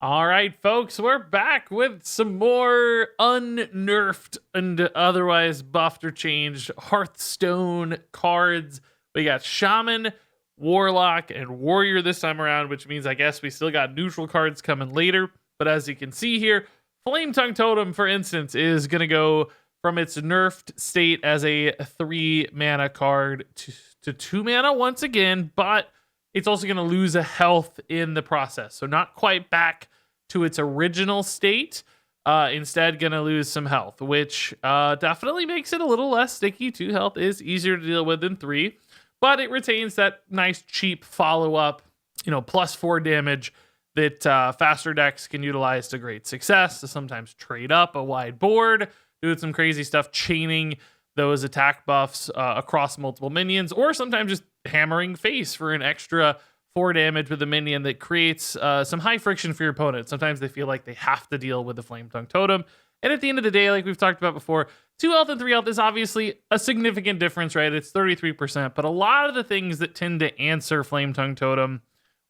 All right, folks, we're back with some more unnerfed and otherwise buffed or changed Hearthstone cards. We got Shaman, Warlock, and Warrior this time around, which means I guess we still got neutral cards coming later. But as you can see here, Flametongue Totem, for instance, is going to go from its nerfed state as a 3 mana card to 2 mana once again, but it's also going to lose a health in the process. So not quite back to its original state. Instead, going to lose some health, which definitely makes it a little less sticky. 2 health is easier to deal with than 3, but it retains that nice cheap follow-up, +4 damage that faster decks can utilize to great success, to sometimes trade up a wide board, doing some crazy stuff, chaining those attack buffs across multiple minions, or sometimes just hammering face for an extra 4 damage with a minion that creates some high friction for your opponent. Sometimes they feel like they have to deal with the Flametongue Totem. And at the end of the day, like we've talked about before, 2 health and 3 health is obviously a significant difference, right? It's 33%, but a lot of the things that tend to answer Flametongue Totem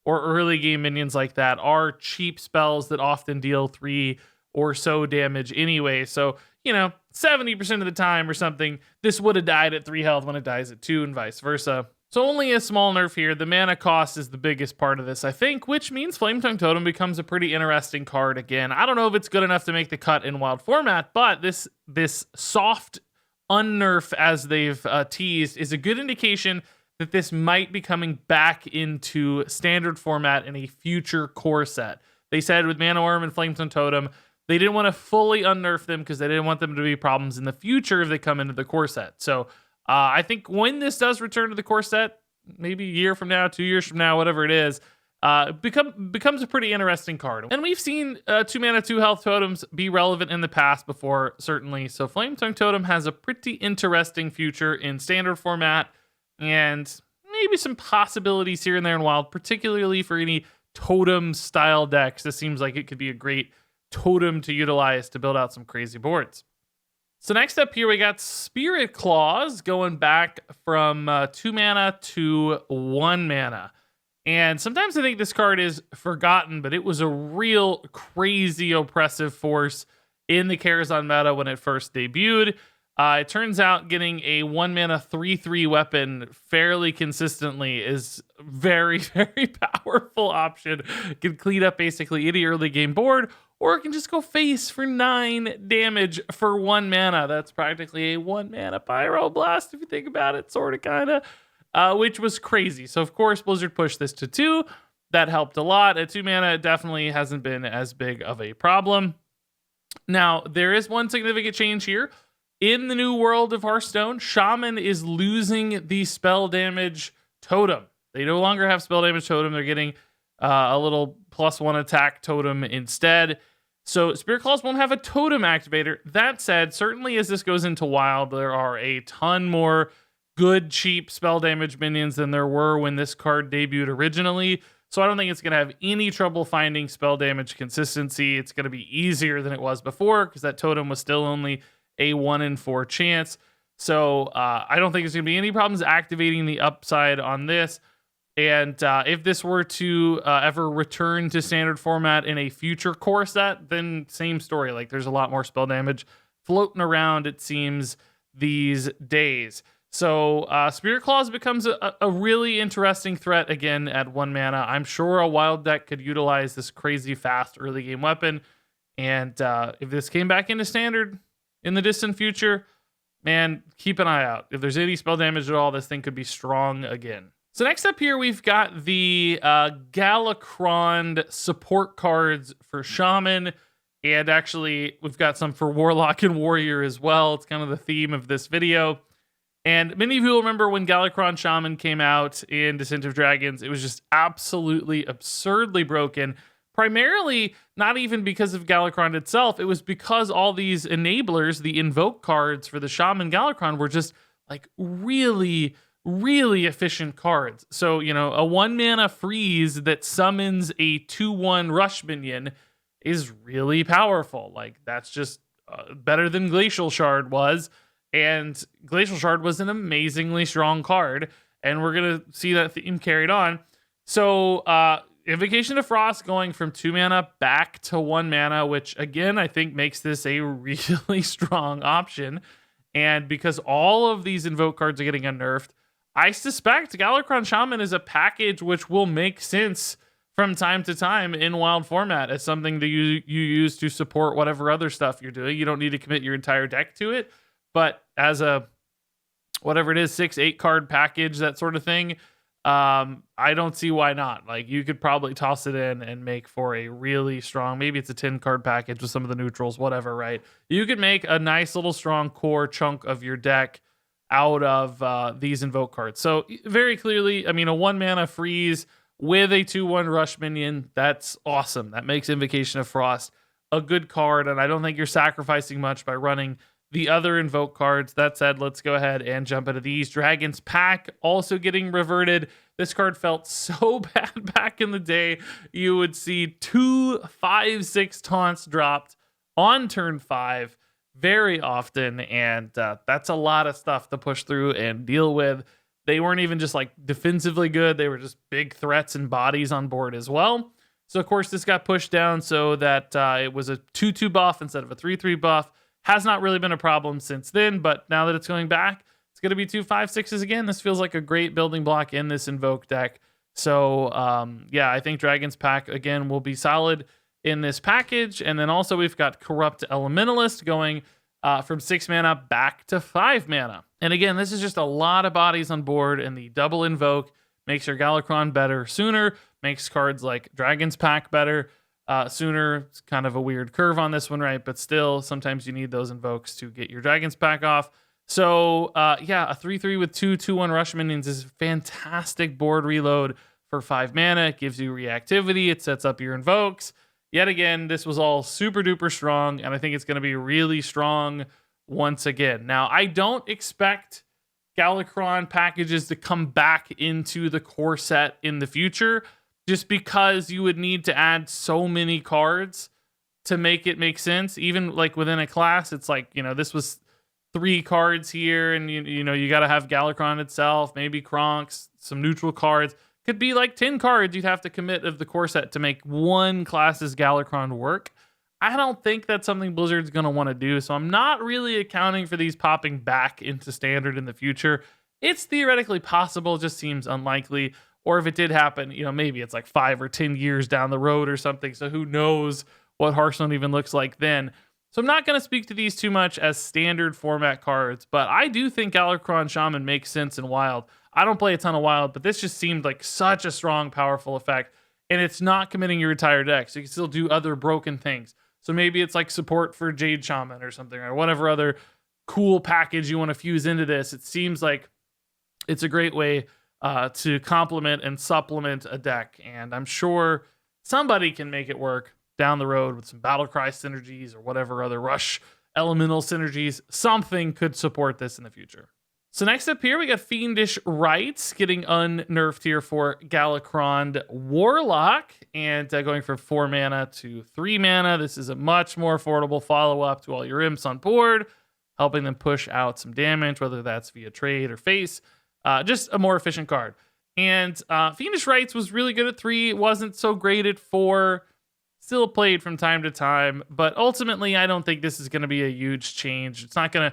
or early game minions like that are cheap spells that often deal 3 or so damage anyway. So, 70% of the time or something, this would have died at 3 health when it dies at 2 and vice versa. So only a small nerf here. The mana cost is the biggest part of this, I think, which means Flametongue Totem becomes a pretty interesting card again. I don't know if it's good enough to make the cut in wild format, but this soft unnerf, as they've teased, is a good indication that this might be coming back into standard format in a future core set. They said with Mana Worm and Flametongue Totem, they didn't want to fully unnerf them because they didn't want them to be problems in the future if they come into the core set. So I think when this does return to the core set, maybe a year from now, 2 years from now, whatever it is, becomes a pretty interesting card. And we've seen 2 mana, 2 health totems be relevant in the past before, certainly. So Flametongue Totem has a pretty interesting future in standard format, and maybe some possibilities here and there in wild, particularly for any totem style decks. This seems like it could be a great totem to utilize to build out some crazy boards. So next up here, we got Spirit Claws going back from 2 mana to 1 mana. And sometimes I think this card is forgotten, but it was a real crazy oppressive force in the Karazhan meta when it first debuted. It turns out getting a 1 mana 3/3 weapon fairly consistently is very, very powerful option. It can clean up basically any early game board, or it can just go face for 9 damage for 1 mana. That's practically a 1 mana Pyroblast if you think about it, sort of, kind of, which was crazy. So of course Blizzard pushed this to 2. That helped a lot. At 2 mana, it definitely hasn't been as big of a problem. Now, there is one significant change here. In the new world of Hearthstone, Shaman is losing the spell damage totem. They no longer have spell damage totem. They're getting a little +1 attack totem instead. So Spirit Claws won't have a totem activator. That said, certainly as this goes into wild, there are a ton more good, cheap spell damage minions than there were when this card debuted originally. So I don't think it's going to have any trouble finding spell damage consistency. It's going to be easier than it was before because that totem was still only a 1 in 4 chance. So I don't think there's going to be any problems activating the upside on this. And if this were to ever return to standard format in a future core set, then same story. Like, there's a lot more spell damage floating around, it seems, these days. So Spirit Claws becomes a really interesting threat again at 1 mana. I'm sure a wild deck could utilize this crazy fast early game weapon. And if this came back into standard in the distant future, man, keep an eye out. If there's any spell damage at all, this thing could be strong again. So next up here, we've got the Galakrond support cards for Shaman. And actually, we've got some for Warlock and Warrior as well. It's kind of the theme of this video. And many of you will remember when Galakrond Shaman came out in Descent of Dragons, it was just absolutely absurdly broken. Primarily, not even because of Galakrond itself, it was because all these enablers, the invoke cards for the Shaman Galakrond, were just like really, really efficient cards. So, a 1 mana freeze that summons a 2/1 rush minion is really powerful. Like, that's just better than Glacial Shard was. And Glacial Shard was an amazingly strong card. And we're going to see that theme carried on. So, Invocation of Frost going from 2 mana back to 1 mana, which again, I think makes this a really strong option. And because all of these invoke cards are getting unnerfed, I suspect Galakron Shaman is a package which will make sense from time to time in wild format as something that you use to support whatever other stuff you're doing. You don't need to commit your entire deck to it, but as a whatever it is, 6-8 card package, that sort of thing, I don't see why not. Like, you could probably toss it in and make for a really strong, maybe it's a 10 card package with some of the neutrals, whatever, right? You could make a nice little strong core chunk of your deck out of these invoke cards. So very clearly, I mean, a 1 mana freeze with a 2/1 rush minion, that's awesome. That makes Invocation of Frost a good card, and I don't think you're sacrificing much by running the other invoke cards. That said, let's go ahead and jump into these. Dragon's Pack also getting reverted. This card felt so bad back in the day. You would see 2 5/6 taunts dropped on turn 5 very often, and that's a lot of stuff to push through and deal with. They weren't even just like defensively good. They were just big threats and bodies on board as well. So of course this got pushed down so that it was a 2/2 buff instead of a 3/3 buff. Has not really been a problem since then, but now that it's going back, it's going to be 2 5/6s again. This feels like a great building block in this Invoke deck. So, yeah, I think Dragon's Pack, again, will be solid in this package. And then also we've got Corrupt Elementalist going from 6 mana back to 5 mana. And again, this is just a lot of bodies on board, and the double Invoke makes your Galakron better sooner, makes cards like Dragon's Pack better sooner. It's kind of a weird curve on this one, right? But still, sometimes you need those invokes to get your Dragon's Pack off. So, yeah, a 3/3 with 2/1 rush minions is a fantastic board reload for 5 mana. It gives you reactivity. It sets up your invokes. Yet again, this was all super duper strong, and I think it's going to be really strong once again. Now, I don't expect Galakron packages to come back into the core set in the future, just because you would need to add so many cards to make it make sense. Even like within a class, it's like, you know, this was 3 cards here, and you know, you got to have Galakron itself, maybe Kronks, some neutral cards. Could be like 10 cards you'd have to commit of the core set to make one class's Galakron work. I don't think that's something Blizzard's going to want to do, so I'm not really accounting for these popping back into standard in the future. It's theoretically possible, just seems unlikely. Or if it did happen, you know, maybe it's like 5 or 10 years down the road or something, so who knows what Hearthstone even looks like then. So I'm not going to speak to these too much as standard format cards, but I do think Galakron Shaman makes sense in Wild. I don't play a ton of Wild, but this just seemed like such a strong, powerful effect, and it's not committing your entire deck, so you can still do other broken things. So maybe it's like support for Jade Shaman or something, or whatever other cool package you want to fuse into this. It seems like it's a great way to complement and supplement a deck, and I'm sure somebody can make it work down the road with some Battlecry synergies or whatever other Rush Elemental synergies. Something could support this in the future. So next up here, we got Fiendish Rights getting unnerfed here for Galakron Warlock, and going from 4 mana to 3 mana. This is a much more affordable follow-up to all your imps on board, helping them push out some damage, whether that's via trade or face. Just a more efficient card. And Fiendish Rights was really good at 3, wasn't so great at 4, still played from time to time, but ultimately I don't think this is going to be a huge change. It's not going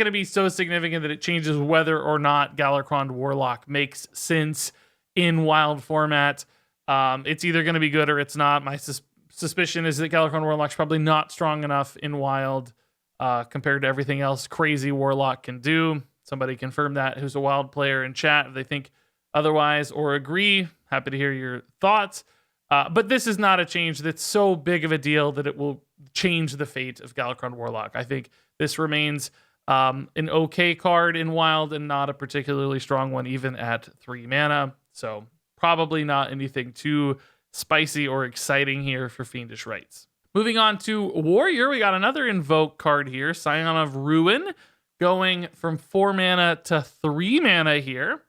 to be so significant that it changes whether or not Galakron Warlock makes sense in Wild format. It's either going to be good or it's not. My suspicion is that Galakron Warlock's probably not strong enough in Wild compared to everything else crazy Warlock can do. Somebody confirm that who's a Wild player in chat if they think otherwise or agree. Happy to hear your thoughts. But this is not a change that's so big of a deal that it will change the fate of Galakron Warlock. I think this remains an okay card in Wild and not a particularly strong one even at 3 mana. So probably not anything too spicy or exciting here for Fiendish Rights. Moving on to Warrior, we got another Invoke card here, Cyan of Ruin, going from 4 mana to 3 mana here.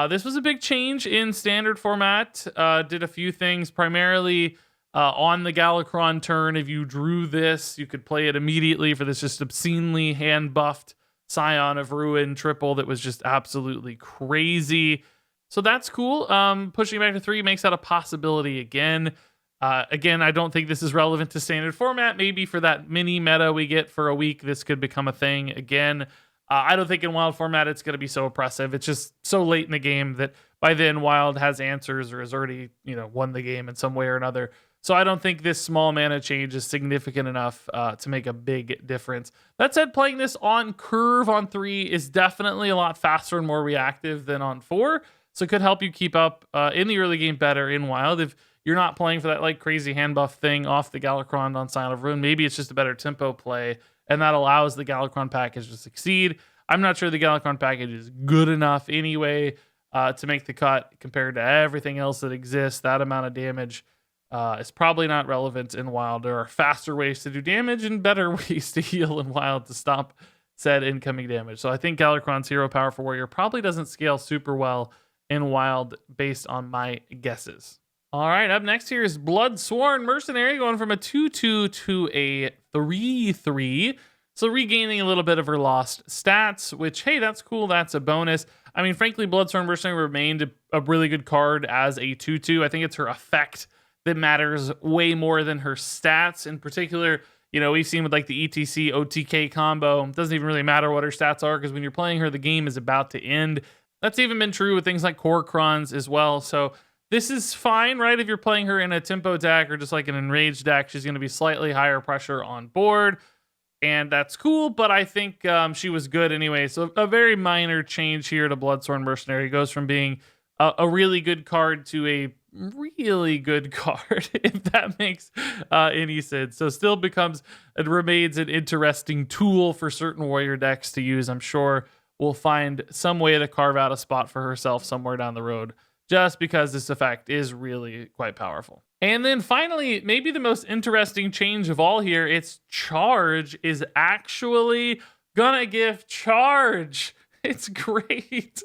This was a big change in standard format. Did a few things, primarily on the Galakron turn. If you drew this, you could play it immediately for this just obscenely hand-buffed Cyan of Ruin triple that was just absolutely crazy. So that's cool. Pushing it back to 3 makes that a possibility again. Again, I don't think this is relevant to standard format. Maybe for that mini meta we get for a week, this could become a thing again. I don't think in wild format it's going to be so oppressive. It's just so late in the game that by then wild has answers or has already, won the game in some way or another. So I don't think this small mana change is significant enough to make a big difference. That said, playing this on curve on 3 is definitely a lot faster and more reactive than on 4. So it could help you keep up in the early game better in wild. If you're not playing for that like crazy hand buff thing off the Galakrond on Cyan of Ruin, maybe it's just a better tempo play, and that allows the Galakrond package to succeed. I'm not sure the Galakrond package is good enough anyway to make the cut compared to everything else that exists. That amount of damage is probably not relevant in wild. There are faster ways to do damage and better ways to heal in wild to stop said incoming damage. So I think Galakrond's Hero Powerful Warrior probably doesn't scale super well in wild based on my guesses. All right, up next here is Bloodstorm Mercenary going from a 2/2 to a 3/3. So regaining a little bit of her lost stats, which, hey, that's cool. That's a bonus. I mean, frankly, Bloodstorm Mercenary remained a really good card as a 2/2. I think it's her effect that matters way more than her stats. In particular, we've seen with like the ETC OTK combo, it doesn't even really matter what her stats are because when you're playing her, the game is about to end. That's even been true with things like Korkrons as well. So this is fine, right? If you're playing her in a tempo deck or just like an enraged deck, she's going to be slightly higher pressure on board. And that's cool, but I think she was good anyway. So a very minor change here to Bloodstorm Mercenary. It goes from being a really good card to a really good card, if that makes any sense. So still remains an interesting tool for certain warrior decks to use. I'm sure we'll find some way to carve out a spot for herself somewhere down the road, just because this effect is really quite powerful. And then finally, maybe the most interesting change of all here, it's Charge is actually gonna give Charge. It's great.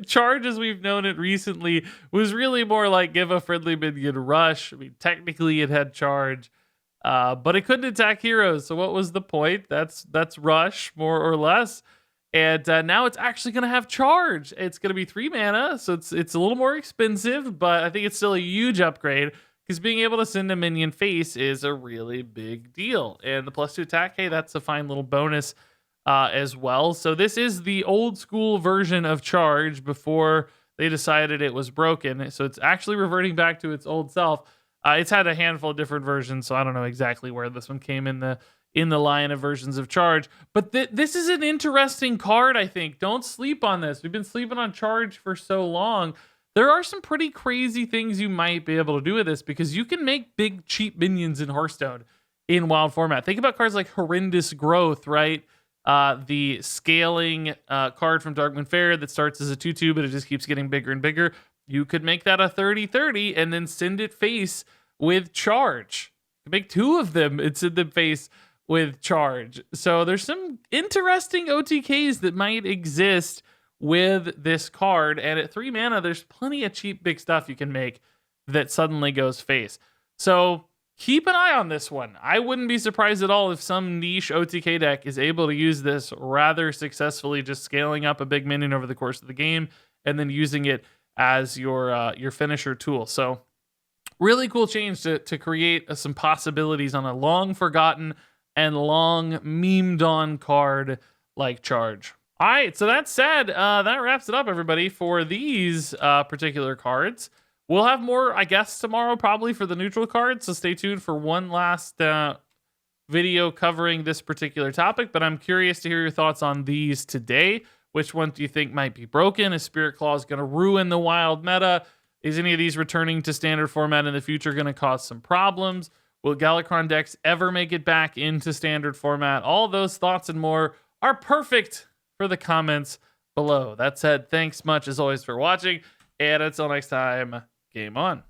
Charge, as we've known it recently, was really more like give a friendly minion rush. I mean, technically it had Charge, but it couldn't attack heroes. So what was the point? That's rush, more or less. And now it's actually going to have Charge. It's going to be 3 mana, so it's a little more expensive, but I think it's still a huge upgrade because being able to send a minion face is a really big deal. And the +2 attack, hey, that's a fine little bonus as well. So this is the old school version of Charge before they decided it was broken. So it's actually reverting back to its old self. It's had a handful of different versions, so I don't know exactly where this one came in the line of versions of Charge. But this is an interesting card, I think. Don't sleep on this. We've been sleeping on Charge for so long. There are some pretty crazy things you might be able to do with this because you can make big, cheap minions in Hearthstone in wild format. Think about cards like Horrendous Growth, right? The scaling card from Darkmoon Fair that starts as a 2/2, but it just keeps getting bigger and bigger. You could make that a 30/30 and then send it face with Charge. You can make 2 of them and send them face with Charge. So there's some interesting OTKs that might exist with this card. And at 3 mana, there's plenty of cheap big stuff you can make that suddenly goes face. So keep an eye on this one. I wouldn't be surprised at all if some niche OTK deck is able to use this rather successfully, just scaling up a big minion over the course of the game and then using it as your finisher tool. So really cool change to create some possibilities on a long forgotten and long memed on card like Charge. All right, so that said, that wraps it up, everybody, for these particular cards. We'll have more, I guess, tomorrow probably for the neutral cards, so stay tuned for one last video covering this particular topic, but I'm curious to hear your thoughts on these today. Which one do you think might be broken? Is Spirit Claws going to ruin the wild meta? Is any of these returning to standard format in the future going to cause some problems? Will Galakrond decks ever make it back into standard format? All those thoughts and more are perfect for the comments below. That said, thanks much as always for watching, and until next time, game on.